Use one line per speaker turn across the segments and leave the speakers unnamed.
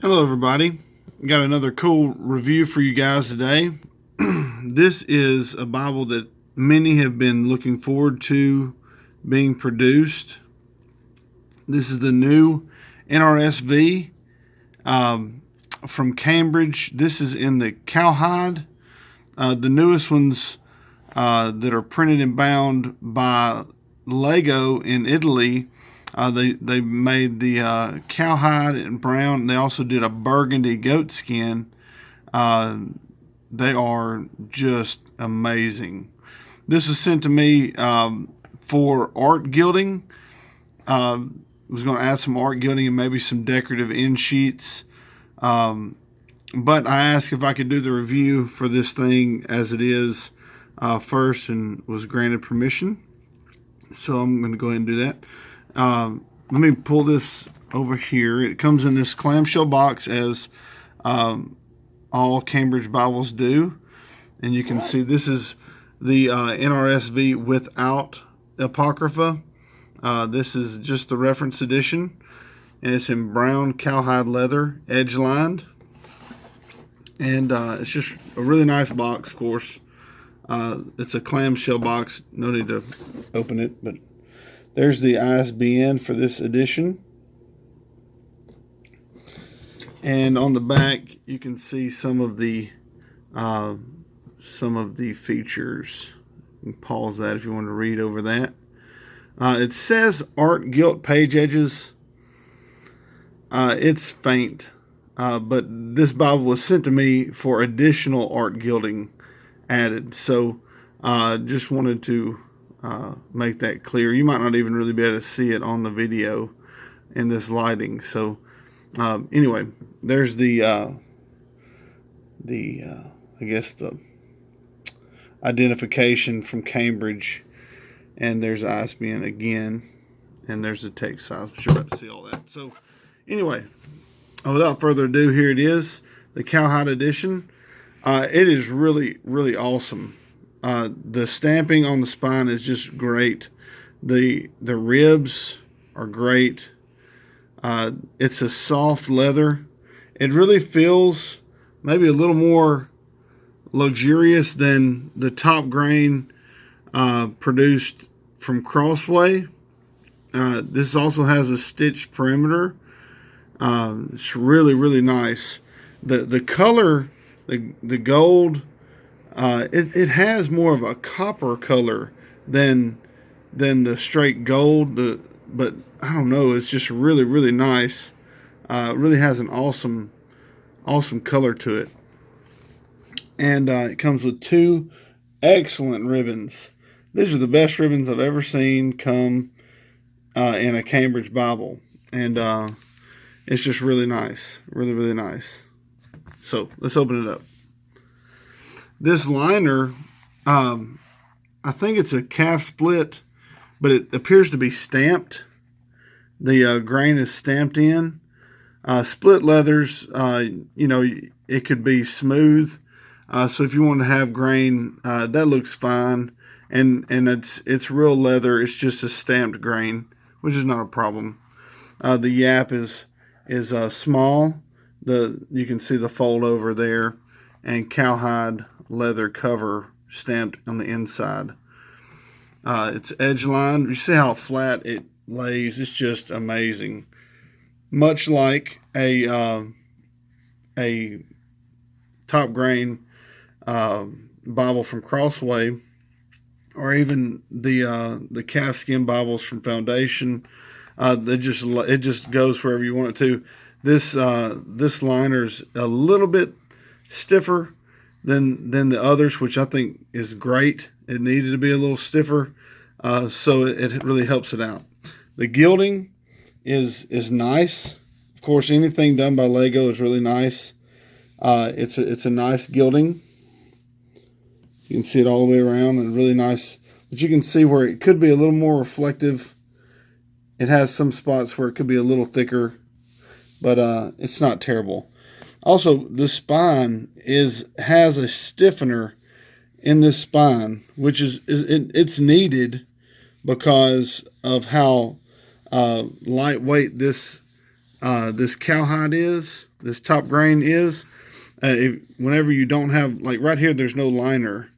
Hello everybody, got another cool review for you guys today. This is a Bible that many have been looking forward to being produced. This is the new NRSV from Cambridge. This is in the Cowhide. The newest ones that are printed and bound by Lego in Italy. They made the cowhide and brown. They also did a burgundy goat skin. They are just amazing. This is sent to me for art gilding. Was going to add some art gilding and maybe some decorative end sheets. But I asked if I could do the review for this thing as it is first, and was granted permission. So I'm going to go ahead and do that. Let me pull this over here. It comes in this clamshell box, as all Cambridge Bibles do. And you can see this is the NRSV without Apocrypha. This is just the reference edition, and it's in brown cowhide leather, edge lined. And it's just a really nice box, of course. It's a clamshell box, no need to open it, but there's the ISBN for this edition. And on the back, you can see some of the features. You can pause that if you want to read over that. It says art gilt page edges. It's faint, but this Bible was sent to me for additional art gilding added. So just wanted to make that clear. You might not even really be able to see it on the video in this lighting. So anyway, there's the I guess the identification from Cambridge, and there's ISBN again, and there's the text size, but you're about to see all that. So anyway, without further ado, here it is, the Cowhide edition. It is really, really awesome. The stamping on the spine is just great. The ribs are great. It's a soft leather. It really feels maybe a little more luxurious than the top grain produced from Crossway. This also has a stitched perimeter. It's really, really nice. The color, the gold, it has more of a copper color than the straight gold. But I don't know, it's just really, really nice. It really has an awesome color to it. And it comes with two excellent ribbons. These are the best ribbons I've ever seen come in a Cambridge Bible. And it's just really nice. Really, really nice. So let's open it up. This liner, I think it's a calf split, but it appears to be stamped. The grain is stamped in. Split leathers, it could be smooth. So if you want to have grain, that looks fine. And it's real leather. It's just a stamped grain, which is not a problem. The yap is small. You can see the fold over there, and cowhide leather cover stamped on the inside. It's edge lined. You see how flat it lays. It's just amazing. Much like a top grain Bible from Crossway, or even the calfskin Bibles from Foundation. It just goes wherever you want it to. This liner's a little bit stiffer than the others, which I think is great. It needed to be a little stiffer, so it really helps it out. The gilding is nice. Of course, anything done by Lego is really nice. It's a nice gilding. You can see it all the way around, and really nice. But you can see where it could be a little more reflective. It has some spots where it could be a little thicker, but it's not terrible. Also, the spine has a stiffener in this spine, which it's needed because of how lightweight this this cowhide is, this top grain is, whenever you don't have, like right here, there's no liner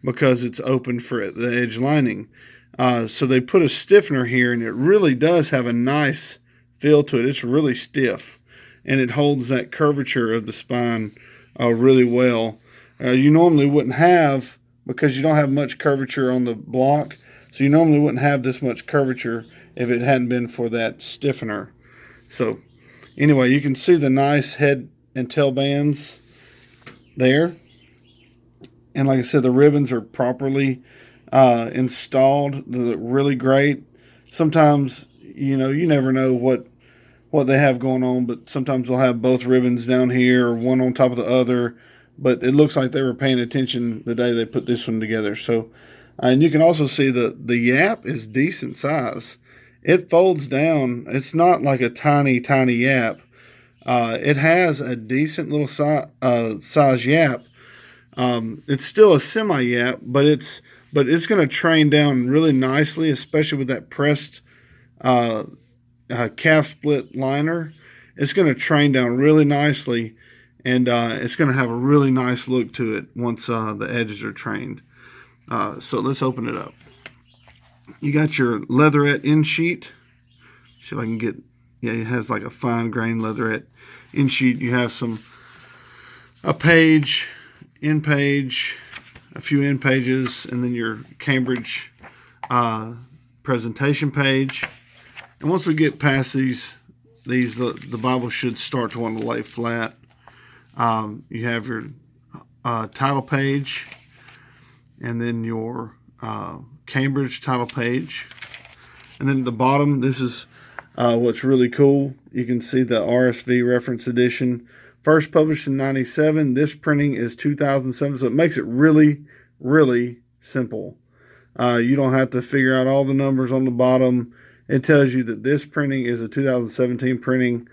because it's open for the edge lining. So they put a stiffener here, and it really does have a nice feel to it. It's really stiff, and it holds that curvature of the spine really well. You normally wouldn't have, because you don't have much curvature on the block, so you normally wouldn't have this much curvature if it hadn't been for that stiffener. So anyway, you can see the nice head and tail bands there. And like I said, the ribbons are properly installed. They look really great. Sometimes, you never know what they have going on, but sometimes they'll have both ribbons down here or one on top of the other. But it looks like they were paying attention the day they put this one together. So, and you can also see the yap is decent size. It folds down. It's not like a tiny, tiny yap. It has a decent little size yap. It's still a semi-yap, but it's going to train down really nicely, especially with that pressed calf split liner. It's going to train down really nicely, and it's going to have a really nice look to it once the edges are trained. So let's open it up. You got your leatherette end sheet. See if I can get, yeah, it has like a fine grain leatherette end sheet. You have a page, end page, a few end pages, and then your Cambridge presentation page. And once we get past these the Bible should start to want to lay flat. You have your title page, and then your Cambridge title page, and then at the bottom, this is what's really cool. You can see the NRSV reference edition, first published in '97. This printing is 2007, so it makes it really, really simple. You don't have to figure out all the numbers on the bottom. It tells you that this printing is a 2017 printing,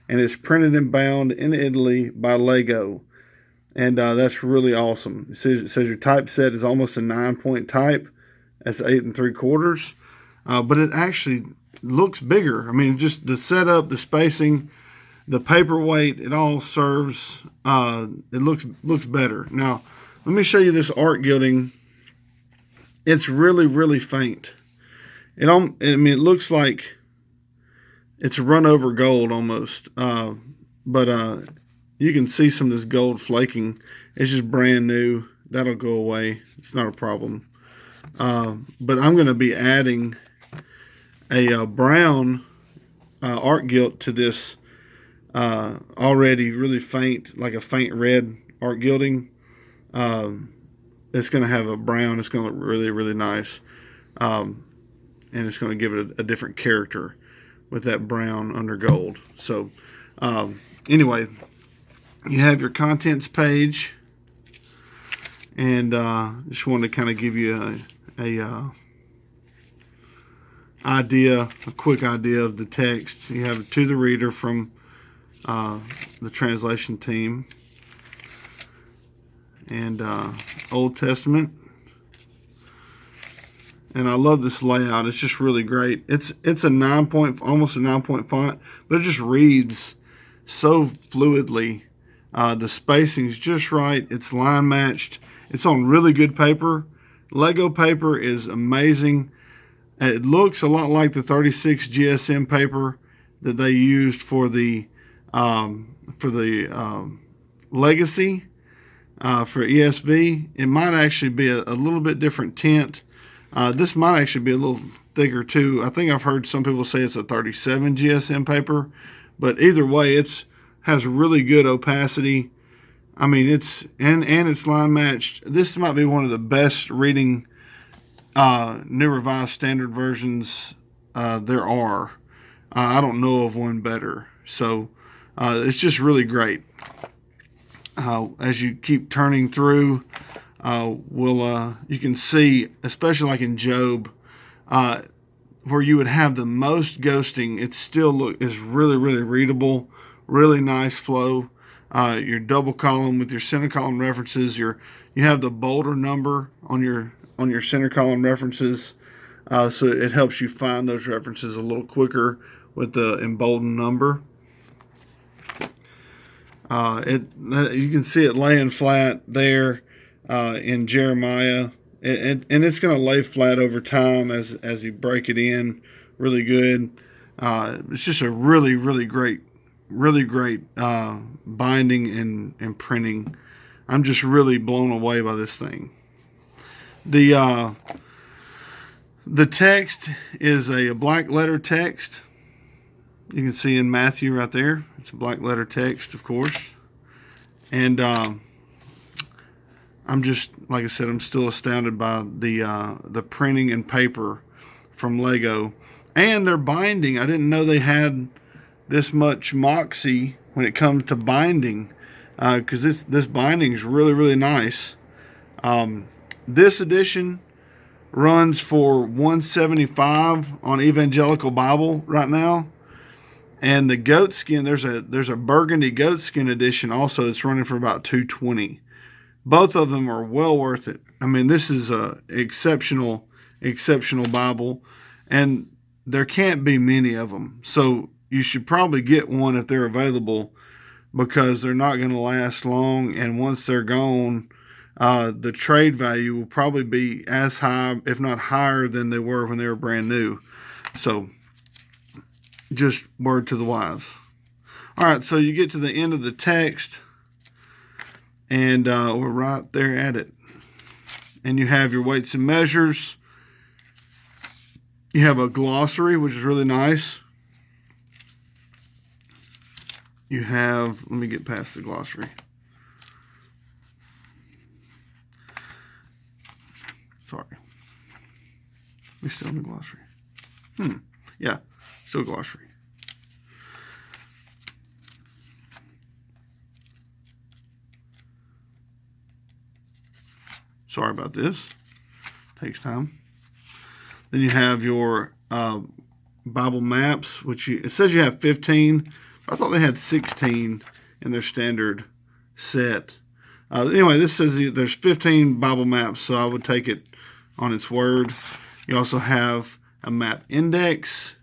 and it's printed and bound in Italy by Lego. And that's really awesome. It says your typeset is almost a 9-point type. That's 8 3/4. But it actually looks bigger. I mean, just the setup, the spacing, the paperweight, it all serves. It looks better. Now, let me show you this art gilding. It's really, really faint. It looks like it's run over gold almost. But you can see some of this gold flaking. It's just brand new. That'll go away. It's not a problem. But I'm going to be adding a brown art gilt to this already really faint, like a faint red art gilding. It's going to have a brown. It's going to look really, really nice. And it's going to give it a different character with that brown under gold. So anyway, you have your contents page, and just wanted to kind of give you a quick idea of the text. You have to the reader from the translation team, and Old Testament. And I love this layout. It's just really great. It's almost a 9-point font, but it just reads so fluidly. The spacing's just right. It's line matched. It's on really good paper. Lego paper is amazing. It looks a lot like the 36 GSM paper that they used for the Legacy for ESV. It might actually be a little bit different tint. This might actually be a little thicker too. I think I've heard some people say it's a 37 GSM paper, but either way, it's has really good opacity. I mean, it's line matched. This might be one of the best reading New Revised Standard versions there are. I don't know of one better. So it's just really great. As you keep turning through, you can see, especially like in Job, where you would have the most ghosting, it still is really, really readable, really nice flow. Your double column with your center column references, you have the bolder number on your center column references, so it helps you find those references a little quicker with the emboldened number. You can see it laying flat there in Jeremiah, and it's going to lay flat over time as you break it in really good. It's just a really great binding and printing. I'm just really blown away by this thing. The text is a black letter text. You can see in Matthew right there. It's a black letter text, of course. And I'm just, like I said, I'm still astounded by the printing and paper from Lego. And their binding. I didn't know they had this much moxie when it comes to binding. Because this binding is really nice. This edition runs for $175 on Evangelical Bible right now. And the goatskin, there's a burgundy goatskin edition also. It's running for about $220. Both of them are well worth it. I mean, this is a exceptional Bible, and there can't be many of them. So you should probably get one if they're available, because they're not going to last long. And once they're gone, the trade value will probably be as high, if not higher, than they were when they were brand new. So just word to the wise. All right, so you get to the end of the text, and we're right there at it. And you have your weights and measures. You have a glossary, which is really nice. You have, let me get past the glossary. Sorry. We still in the glossary. Yeah, still glossary. Sorry about this. Takes time. Then you have your Bible maps, which it says you have 15. I thought they had 16 in their standard set. Anyway, this says there's 15 Bible maps, so I would take it on its word. You also have a map index,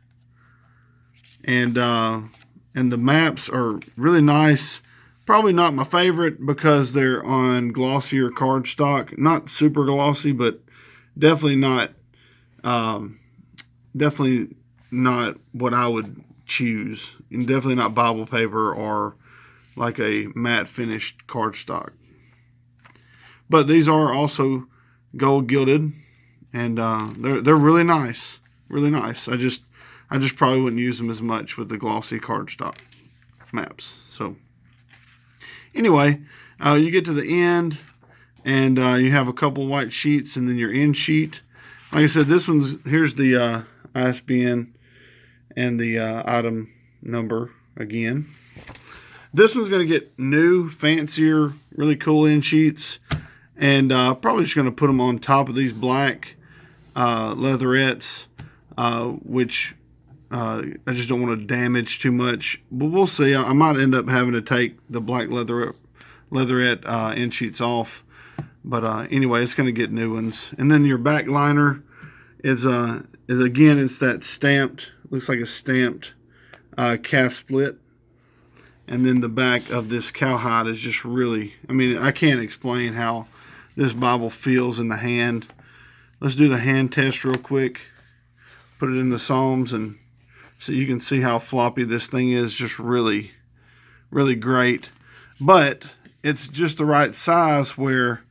and the maps are really nice. Probably not my favorite because they're on glossier cardstock. Not super glossy, but definitely not what I would choose. And definitely not Bible paper or like a matte finished cardstock. But these are also gold gilded, and they're really nice, really nice. I just probably wouldn't use them as much with the glossy cardstock maps. So anyway, you get to the end, and you have a couple white sheets, and then your end sheet. Like I said, here's the ISBN and the item number again. This one's going to get new, fancier, really cool end sheets. And probably just going to put them on top of these black leatherettes, which I just don't want to damage too much. But we'll see. I might end up having to take the black leatherette end sheets off. But anyway, it's going to get new ones. And then your back liner is again, it's that stamped, looks like a stamped calf split. And then the back of this Cowhide is just really, I mean, I can't explain how this Bible feels in the hand. Let's do the hand test real quick. Put it in the Psalms, and so you can see how floppy this thing is. Just really great. But it's just the right size where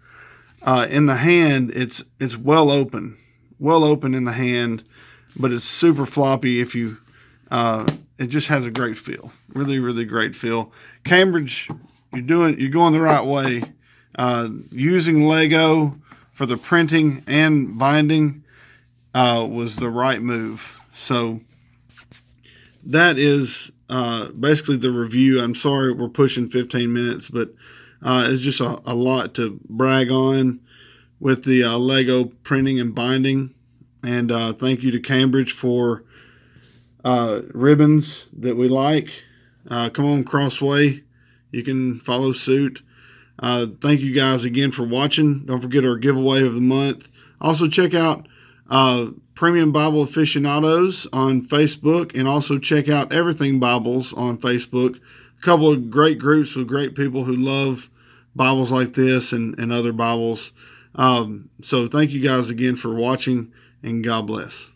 in the hand it's well open in the hand, but it's super floppy if you it just has a great feel. Really great feel. Cambridge, you're going the right way. Using Lego for the printing and binding was the right move. So that is basically the review. I'm sorry we're pushing 15 minutes, but it's just a lot to brag on with the Lego printing and binding. And thank you to Cambridge for ribbons that we like. Come on, Crossway. You can follow suit. Thank you guys again for watching. Don't forget our giveaway of the month. Also check out Premium Bible Aficionados on Facebook, and also check out Everything Bibles on Facebook. a couple of great groups with great people who love Bibles like this and other Bibles. So thank you guys again for watching, and God bless.